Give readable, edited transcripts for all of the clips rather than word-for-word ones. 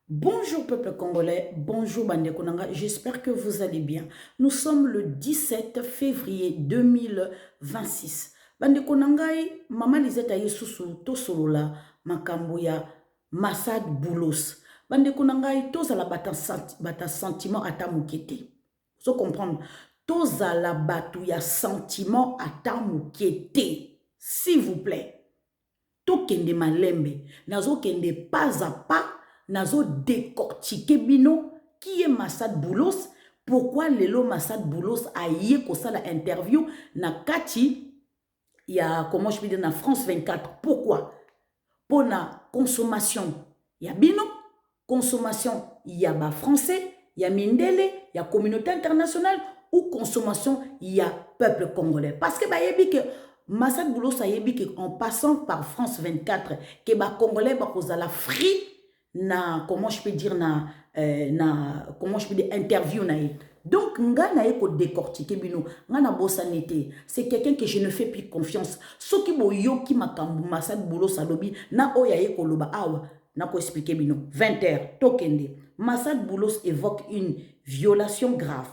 Bonjour peuple congolais, bonjour Bande Konanga, j'espère que vous allez bien. Nous sommes le 17 février 2026. Bande Konangai, Mama Liseta Yesusu, Tosolola, Makambuya, Massad Boulos. Bande Konangai, Tozala bata sentiment ata mukete. Vous comprendre? Tozala batu ya sentiment ata mukete. S'il vous plaît. Tokende malembe. Nazo kende pas à pas. Nazo décortiquer bino qui est Massad Boulos, pourquoi Lelo Massad Boulos a yé kosa la interview na kati ya comment je peux dire na France 24. Pourquoi? Pour la consommation ya bino, consommation ya ba français, ya mindele, ya communauté internationale ou consommation ya peuple congolais. Parce que ba yebi que Massad Boulos a yebi que en passant par France 24 que ba congolais ba kozala free na comment je peux dire comment je peux dire interview na ye. Donc nga na ye ko décortiquer bino nga na bosanité c'est quelqu'un que je ne fais plus confiance soki boyo ki makambu Massad Boulos alobi na oya ye ko loba awa na ko expliquer bino 20h tokende Massad Boulos évoque une violation grave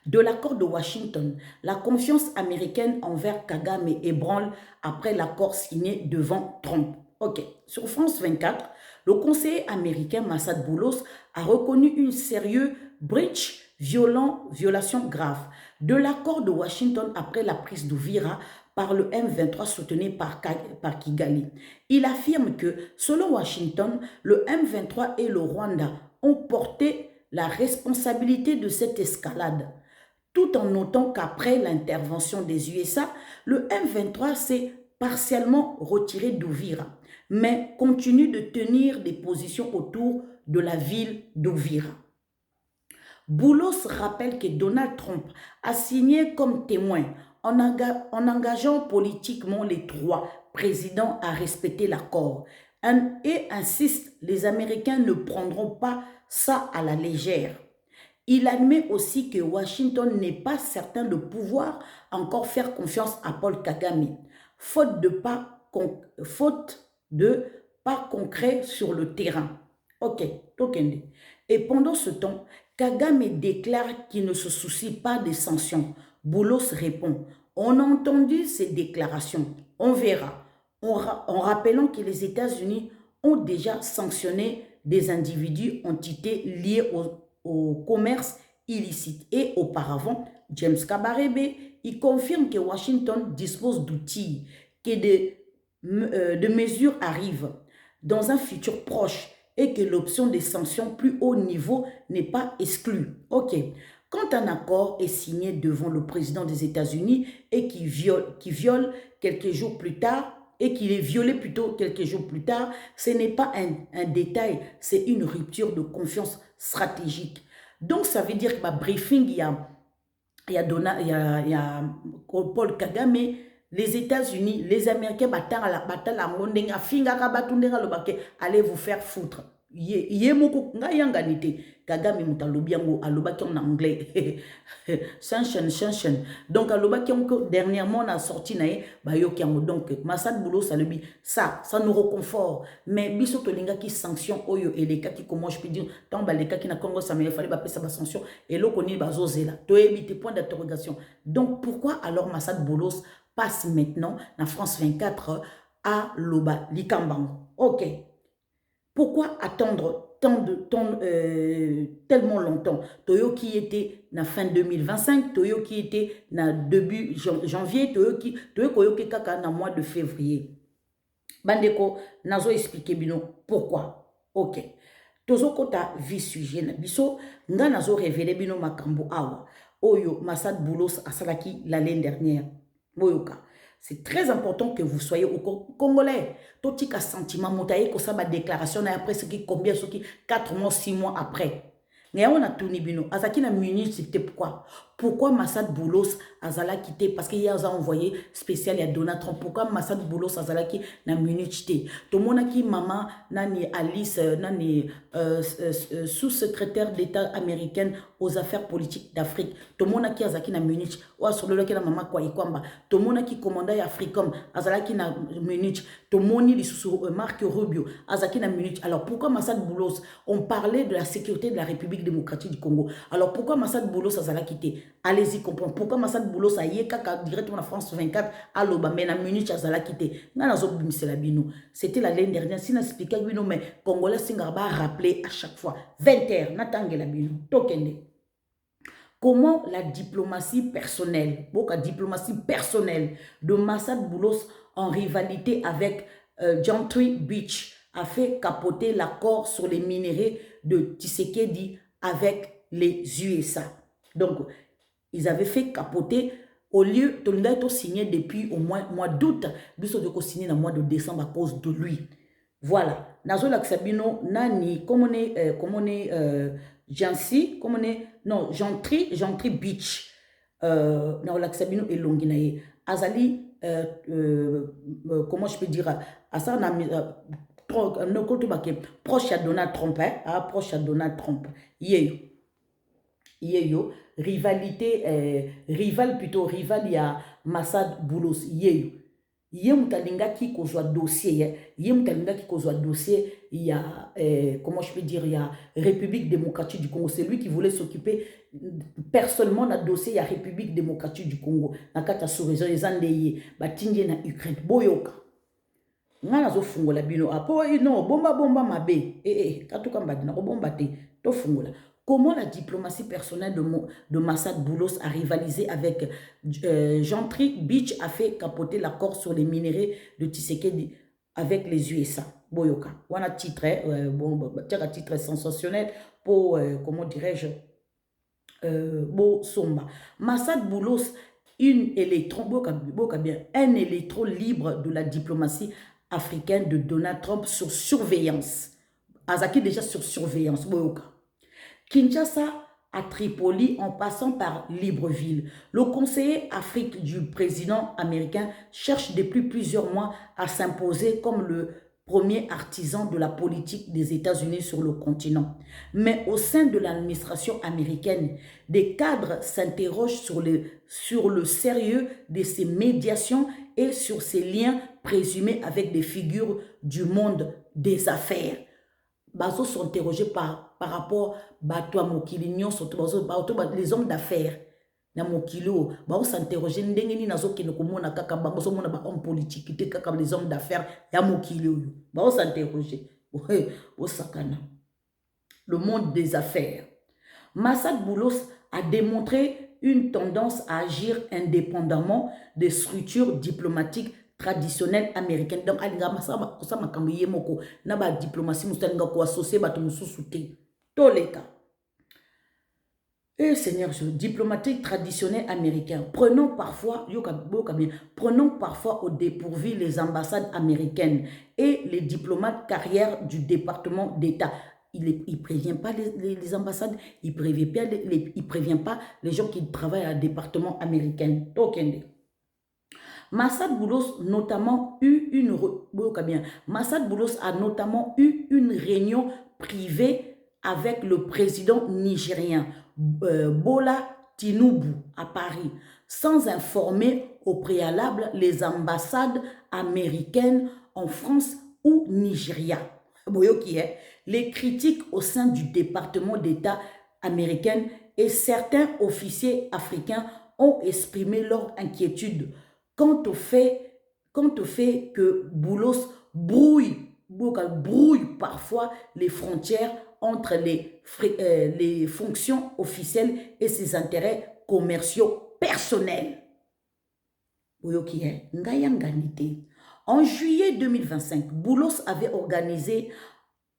de l'accord de Washington. La confiance américaine envers Kagame ébranle après l'accord signé devant Trump. Ok, sur France 24, le conseiller américain Massad Boulos a reconnu une sérieuse violation grave de l'accord de Washington après la prise d'Uvira par le M23 soutenu par Kigali. Il affirme que, selon Washington, le M23 et le Rwanda ont porté la responsabilité de cette escalade, tout en notant qu'après l'intervention des USA, le M23 s'est partiellement retiré d'Uvira, mais continue de tenir des positions autour de la ville d'Uvira. Boulos rappelle que Donald Trump a signé comme témoin en engageant politiquement les trois présidents à respecter l'accord et insiste les Américains ne prendront pas ça à la légère. Il admet aussi que Washington n'est pas certain de pouvoir encore faire confiance à Paul Kagame, faute de pas concret sur le terrain. Ok, Tokende. Et pendant ce temps, Kagame déclare qu'il ne se soucie pas des sanctions. Boulos répond, on a entendu ces déclarations, on verra, en rappelant que les États-Unis ont déjà sanctionné des individus, entités liées au commerce illicite. Et auparavant, James Kabarebe, il confirme que Washington dispose d'outils, que de mesures arrivent dans un futur proche et que l'option des sanctions plus haut niveau n'est pas exclue. Ok. Quand un accord est signé devant le président des États-Unis et qui viole quelques jours plus tard, et qu'il est violé plutôt quelques jours plus tard, ce n'est pas un détail, c'est une rupture de confiance stratégique. Donc, ça veut dire que ma briefing, il y a Paul Kagame, les États-Unis, les Américains, allez vous faire foutre. Kagame mutalobi yango alobaki en anglais sanction donc alobaki yango dernièrement on a sorti nae bayoki yango donc Massad Boulos alobi ça nous reconfort mais biso tolinga ki sanction oyo eleka ki comment je peux dire tant baleka ki na Congo ça me fallait ba pesa ba sanction et loko ni bazozela to ebite point d'interrogation. Donc pourquoi alors Massad Boulos passe maintenant na France 24 à Loba Likambango? Ok, pourquoi attendre tellement longtemps? Toyo qui était na fin 2025, Toyo qui était na début janvier, Toyo qui kaka na mois de février. Bandeko, nazo expliquer bino pourquoi. Ok. Tozo kota vi sujet na biso, nga nazo révélé bino makambo awa. Oyo Massad Boulos asalaki l'année dernière. Moyoka. C'est très important que vous soyez au Congolais. Totika sentiment, motaye ko sa ba déclaration na après ce qui combien ce qui 4 mois 6 mois après. Mais on a tout nibino. Azaki na minute c'était pourquoi Pourquoi Massad Boulos Azala quitté? Parce qu'il y a envoyé spécial à Donald Trump. Pourquoi Massad Boulos Azala qui n'a Munich té? Tout le monde qui maman nani Alice nani sous-secrétaire d'État américaine aux affaires politiques d'Afrique. Tout le monde qui Azaki na Munich. Ou sur le qui na maman quoi ikwamba. Tout le monde qui commandait Africom Azala qui na Munich. Tout le monde qui sous Marc Rubio Azaki na Munich. Alors pourquoi Massad Boulos? On parlait de la sécurité de la République démocratique du Congo. Alors pourquoi Massad Boulos Azala quitté? Allez-y comprendre. Pourquoi Massad Boulos a yeka directement à France 24 à l'Oba, mais na Munich Azala quitté? C'était la l'année dernière. Si n'expliquait oui non mais Congolais Singarba a rappelé à chaque fois 20h n'attendez la bino. Tokende. Comment la diplomatie personnelle, de Massad Boulos en rivalité avec Gentry Beach a fait capoter l'accord sur les minéraux de Tshisekedi avec les USA. Donc, ils avaient fait capoter, au lieu de signer depuis au mois d'août, ils ont signé dans le mois de décembre à cause de lui. Voilà. Nazo Laksabino, Nani, comme on est, Jansi, comme on est, non, Gentry Beach, Nazo Laksabino et Longinaye. Azali, comment je peux dire, à ça, proche à Donald Trump, proche à Donald Trump. Yeyo, rivalité, rival, il y a Massad Boulos, yeyo. Yemutalinga qui kozwa dossier, il y a, comment je peux dire, il y a République démocratique du Congo. C'est lui qui voulait s'occuper personnellement d'un dossier, il y a République démocratique du Congo. Nakata sous-région, les Andéyés, Batingé na Ukraine, Boyoka. Ngana zo fungola bino apo non bomba mabe katuka mbadina ko bomba te to fungola. Comment la diplomatie personnelle de Massad Boulos a rivalisé avec Gentry Beach a fait capoter l'accord sur les minéraux de Tshisekedi avec les USA. Boyoka. On a titre titre sensationnel pour comment dirais-je Bo Somba. Massad Boulos un électron libre de la diplomatie africaine de Donald Trump sur surveillance. Azaki déjà sur surveillance. Kinshasa à Tripoli en passant par Libreville. Le conseiller Afrique du président américain cherche depuis plusieurs mois à s'imposer comme le premier artisan de la politique des États-Unis sur le continent. Mais au sein de l'administration américaine, des cadres s'interrogent sur le sérieux de ces médiations et sur ces liens présumés avec des figures du monde des affaires. Bazo sont interrogés par rapport à Mokilignon, les hommes d'affaires. Na mokilo ba s'interroger ndenge ni nazo ke komona kaka bango so mona ba homme politique te kaka les hommes d'affaires ya mokilo ba s'interroger au sakana le monde des affaires. Massad Boulos a démontré une tendance à agir indépendamment des structures diplomatiques traditionnelles américaines. Donc alinga masaba ko sa makambo yemoko na ba diplomatie mustalinga ko associer ba to mususu te to leka. Et Seigneur, diplomatique traditionnel américain. Prenons parfois au dépourvu les ambassades américaines et les diplomates carrière du département d'État. Il ne prévient pas les ambassades, il ne prévient pas les gens qui travaillent à département américain. Massad Boulos a notamment eu une réunion privée avec le président nigérien Bola Tinubu à Paris, sans informer au préalable les ambassades américaines en France ou Nigeria. Les critiques au sein du département d'État américain et certains officiers africains ont exprimé leur inquiétude quant au fait que Boulos brouille parfois les frontières entre les fonctions officielles et ses intérêts commerciaux personnels. En juillet 2025, Boulos avait organisé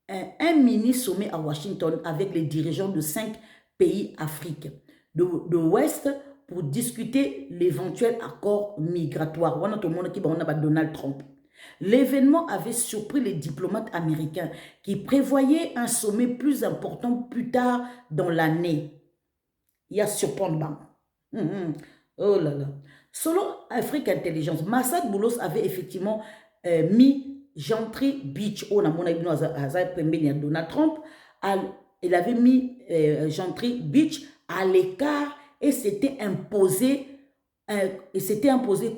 un mini-sommet à Washington avec les dirigeants de 5 pays africains de l'Ouest pour discuter l'éventuel accord migratoire. Donald Trump. L'événement avait surpris les diplomates américains qui prévoyaient un sommet plus important plus tard dans l'année. Il y a surprenant. Mhm. Oh là là. Selon Afrique Intelligence, Massad Boulos avait effectivement mis Gentry Beach, oh, na mona ibino pembeni ya Donald Trump, il avait mis Gentry Beach à l'écart et s'était imposé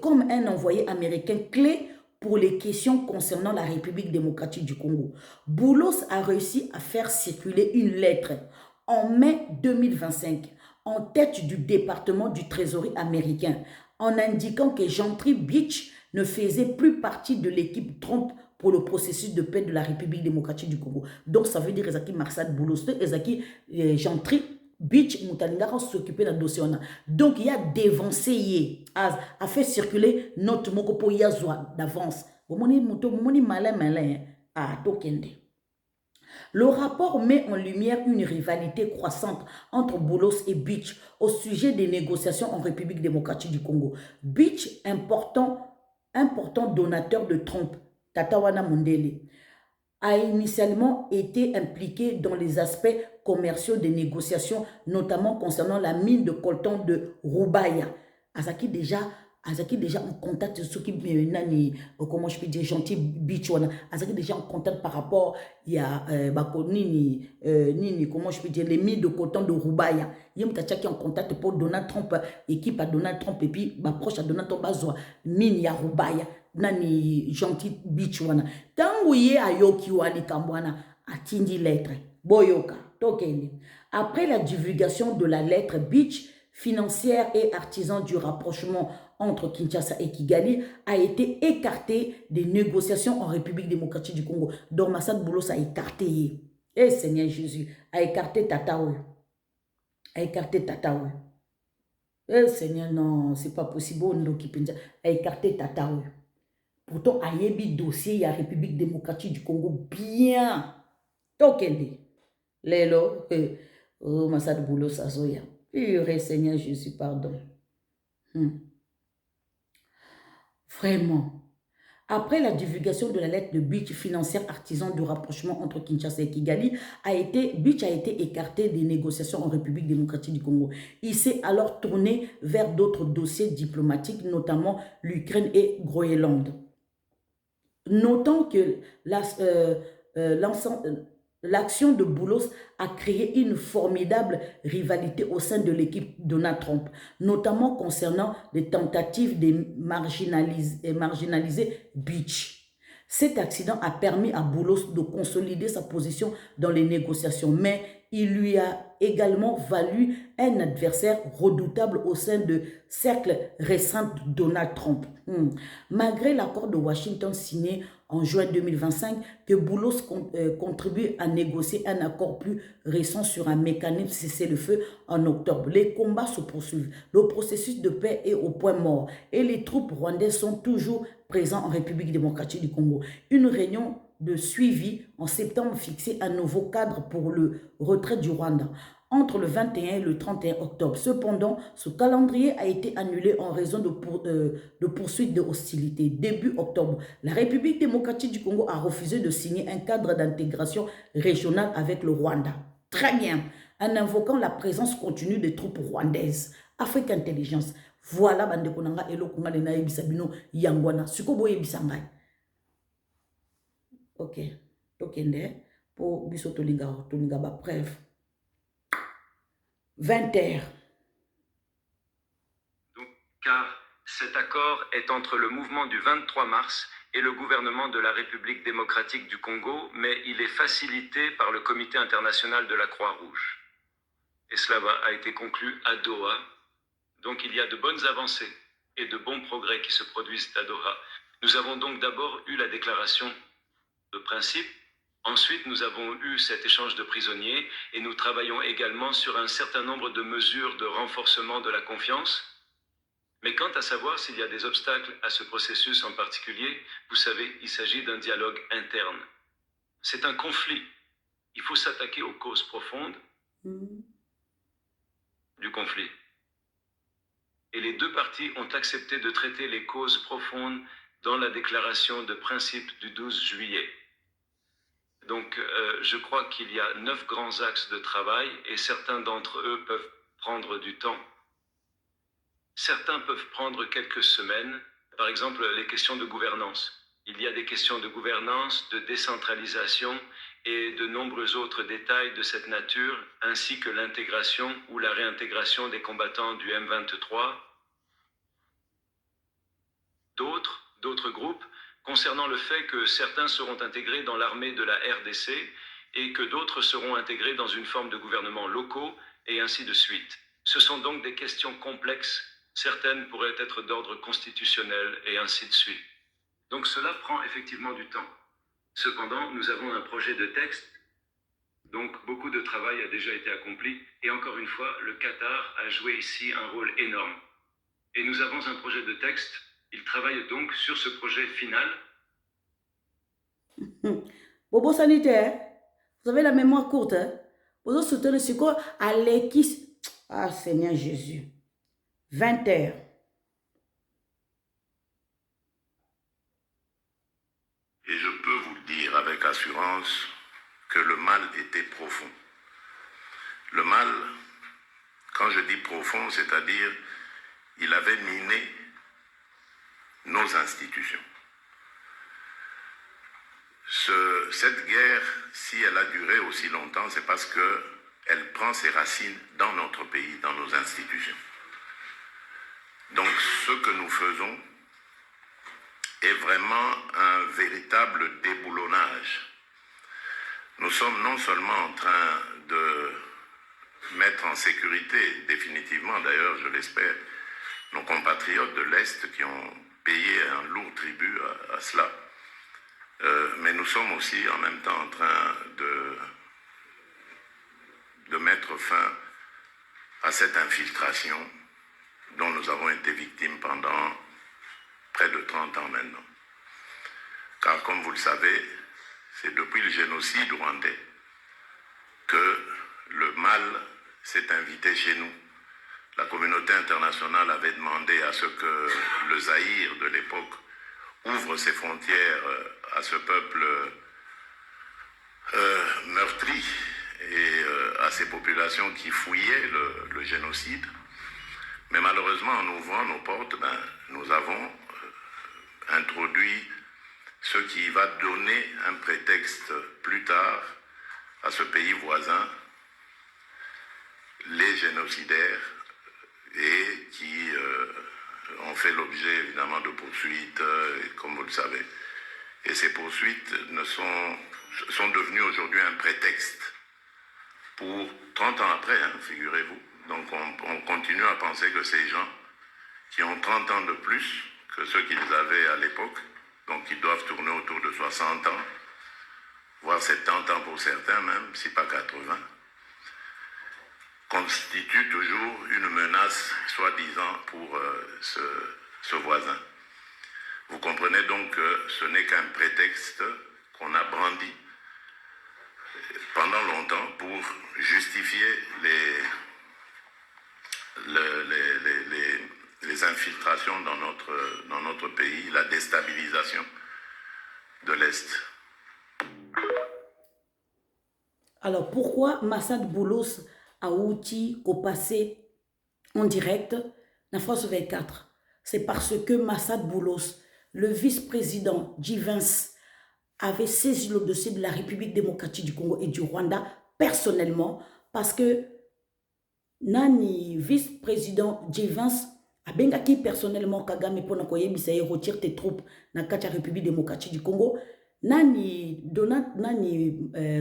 comme un envoyé américain clé pour les questions concernant la République démocratique du Congo. Boulos a réussi à faire circuler une lettre en mai 2025 en tête du département du Trésorier américain en indiquant que Gentry Beach ne faisait plus partie de l'équipe Trump pour le processus de paix de la République démocratique du Congo. Donc ça veut dire Ezaki Marsad Boulos, Ezaki Gentry Beach Moutalingara s'occuper d'un dossier. Donc il y a dévancé, a fait circuler notre moko pour yazwa d'avance. Moni malin malin. Ah, tokende. Le rapport met en lumière une rivalité croissante entre Boulos et Beach au sujet des négociations en République démocratique du Congo. Beach, important donateur de Trump, Tatawana Mundele, a initialement été impliqué dans les aspects commerciaux des négociations, notamment concernant la mine de coltan de Rubaya. Azaki déjà en contact ce qui nani comment je peux dire gentil beach wana Azaki déjà en contact par rapport il y a nini comment je peux dire les mines de coltan de Rubaya yem tachaki en contact pour Donald Trump équipe à Donald Trump et puis proche à Donald Trump bazwa mine ya Rubaya nani gentil beach wana tangu ye ayoki wali kambwana atindi lettre boyoka tokende. Après la divulgation de la lettre Beach, financière et artisan du rapprochement entre Kinshasa et Kigali, a été écarté des négociations en République démocratique du Congo. Donc Massad Boulos a écarté. Eh Seigneur Jésus, a écarté Tataoué. A écarté Tataoué. Eh Seigneur, non, c'est pas possible. A écarté Tataoué. Pourtant, a yebi dossier, il y a République démocratique du Congo bien. Tokende. Lélo, oh Massad Boulos Azoya. Purée Seigneur Jésus, pardon. Vraiment. Après la divulgation de la lettre de Beach, financière artisan du rapprochement entre Kinshasa et Kigali, Beach a été écarté des négociations en République démocratique du Congo. Il s'est alors tourné vers d'autres dossiers diplomatiques, notamment l'Ukraine et Groenland. Notons que l'action de Boulos a créé une formidable rivalité au sein de l'équipe Donald Trump, notamment concernant les tentatives de marginaliser Beach. Cet accident a permis à Boulos de consolider sa position dans les négociations, mais il lui a également valu un adversaire redoutable au sein de cercles récents de Donald Trump. Malgré l'accord de Washington signé en juin 2025, que Boulos contribue à négocier un accord plus récent sur un mécanisme cessez-le-feu en octobre. Les combats se poursuivent. Le processus de paix est au point mort et les troupes rwandaises sont toujours présentes en République démocratique du Congo. Une réunion de suivi en septembre fixait un nouveau cadre pour le retrait du Rwanda entre le 21 et le 31 octobre. Cependant, ce calendrier a été annulé en raison de poursuites de hostilités. Début octobre, la République démocratique du Congo a refusé de signer un cadre d'intégration régionale avec le Rwanda. Très bien, en invoquant la présence continue des troupes rwandaises. Afrique Intelligence. Voilà, bande konanga elo konga de na ebisabino yangwana. Suko boye bisangai. Ok, tokende pour biso tolinga ba preuve. 20h. Car cet accord est entre le mouvement du 23 mars et le gouvernement de la République démocratique du Congo, mais il est facilité par le Comité international de la Croix-Rouge. Et cela a été conclu à Doha. Donc il y a de bonnes avancées et de bons progrès qui se produisent à Doha. Nous avons donc d'abord eu la déclaration de principe. Ensuite, nous avons eu cet échange de prisonniers et nous travaillons également sur un certain nombre de mesures de renforcement de la confiance. Mais quant à savoir s'il y a des obstacles à ce processus en particulier, vous savez, il s'agit d'un dialogue interne. C'est un conflit. Il faut s'attaquer aux causes profondes du conflit. Et les deux parties ont accepté de traiter les causes profondes dans la déclaration de principe du 12 juillet. Donc, je crois qu'il y a 9 grands axes de travail et certains d'entre eux peuvent prendre du temps. Certains peuvent prendre quelques semaines, par exemple les questions de gouvernance. Il y a des questions de gouvernance, de décentralisation et de nombreux autres détails de cette nature, ainsi que l'intégration ou la réintégration des combattants du M23. D'autres groupes, concernant le fait que certains seront intégrés dans l'armée de la RDC et que d'autres seront intégrés dans une forme de gouvernement locaux, et ainsi de suite. Ce sont donc des questions complexes. Certaines pourraient être d'ordre constitutionnel, et ainsi de suite. Donc cela prend effectivement du temps. Cependant, nous avons un projet de texte, donc beaucoup de travail a déjà été accompli, et encore une fois, le Qatar a joué ici un rôle énorme. Et nous avons un projet de texte, il travaille donc sur ce projet final. Bobo sanitaire, vous avez la mémoire courte, hein? Vous soutenez ce quoi? Alekis. Ah, Seigneur Jésus. 20h. Et je peux vous le dire avec assurance que le mal était profond. Le mal, quand je dis profond, c'est-à-dire il avait miné nos institutions. Cette guerre, si elle a duré aussi longtemps, c'est parce qu'elle prend ses racines dans notre pays, dans nos institutions. Donc ce que nous faisons est vraiment un véritable déboulonnage. Nous sommes non seulement en train de mettre en sécurité, définitivement d'ailleurs, je l'espère, nos compatriotes de l'Est qui ont payé un lourd tribut à cela, mais nous sommes aussi en même temps en train de mettre fin à cette infiltration dont nous avons été victimes pendant près de 30 ans maintenant. Car comme vous le savez, c'est depuis le génocide rwandais que le mal s'est invité chez nous. La communauté internationale avait demandé à ce que le Zaïre de l'époque ouvre ses frontières à ce peuple meurtri et à ces populations qui fouillaient le génocide. Mais malheureusement, en ouvrant nos portes, nous avons introduit ce qui va donner un prétexte plus tard à ce pays voisin, les génocidaires, et qui ont fait l'objet évidemment de poursuites, comme vous le savez. Et ces poursuites sont devenues aujourd'hui un prétexte pour 30 ans après, figurez-vous. Donc on continue à penser que ces gens qui ont 30 ans de plus que ceux qu'ils avaient à l'époque, donc ils doivent tourner autour de 60 ans, voire 70 ans pour certains même, si pas 80, constituent toujours une menace, soi-disant, pour ce voisin. Vous comprenez donc que ce n'est qu'un prétexte qu'on a brandi pendant longtemps pour justifier les infiltrations dans notre pays, la déstabilisation de l'Est. Alors, pourquoi Massad Boulos a outil qu'au passé en direct dans France 24? C'est parce que Massad Boulos, le vice-président J-Vance, avait saisi le dossier de la République démocratique du Congo et du Rwanda personnellement parce que Nani, vice-président J-Vance, a bengaki personnellement Kagame pour nakoyebisa ye retire tes troupes na la République démocratique du Congo. Nani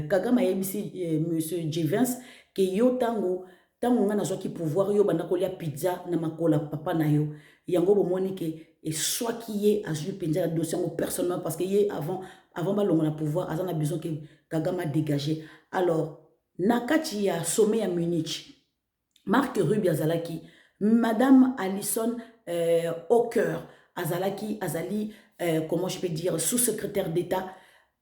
Kagame a yebisi monsieur J-Vance que yo tango nga nazwaki pouvoir yo banda kolia pizza na makola papa na yo yango bomoni ke et soit qui est a joué penza la dossier personnellement parce que yé avant balongo na pouvoir azana besoin que Kagame a dégagé. Alors nakati ya sommet à Munich, Marc Ruby Azalaki, Madame Alison Hawker Azali, comment je peux dire, sous-secrétaire d'État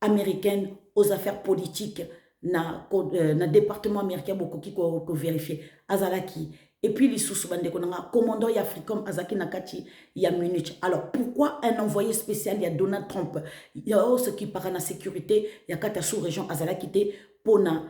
américaine aux affaires politiques na département américain beaucoup qui vérifier Azalaki Et puis les sous-bande commandant Africom Azaki Nakati, il y a Munich. Alors pourquoi un envoyé spécial, il y a Donald Trump, il y a ce qui parle de la sécurité, il y a quatre sous-région Azalakité, Pona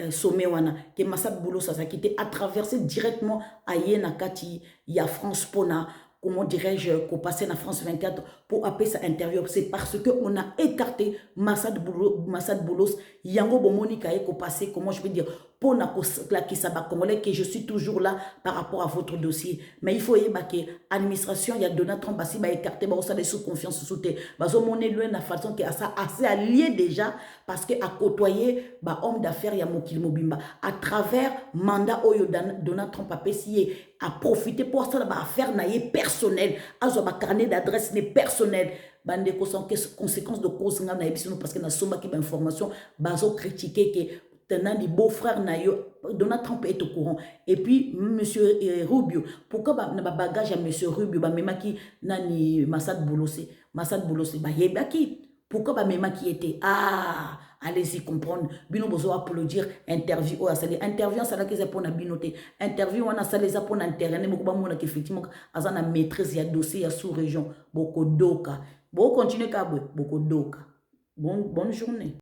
sommet wana, que Massad Boulos Azakité a traversé directement à Nakati, il y a France Pona, comment dirais-je, qu'on passait dans France 24 pour appeler sa interview. C'est parce qu'on a écarté Massad Boulos, Yango Bomonika et qu'on passait, comment je peux dire, pour la Kisaba Congolais, que je suis toujours là par rapport à votre dossier. Mais il faut y que l'administration, il y a Donald Trump, il a écarté, il a sous confiance, sous terre. Il y a une façon qui est assez allié déjà, parce qu'il a côtoyé homme d'affaires, il y a Mokil Mobimba. À travers mandat Oyo Donald Trump a essayé à profiter pour ça, affaire personnelle, à un carnet d'adresse personnel. Bande conséquences de cause parce que na somba qui information bazo critiquer que tenant des beaux-frères Donald Trump est au courant. Et puis monsieur Rubio, pourquoi na bagage à monsieur Rubio même qui nani Massad Boulossé yebaki pourquoi même qui était allez-y comprendre bino bozo applaudir interview o asali interview ça là que c'est pour na binoté interview on a ça les pour na terrain mo ba mona effectivement azana maîtrise ya dossier ya sous région boko doka bon continuer ka boko doka bonne journée.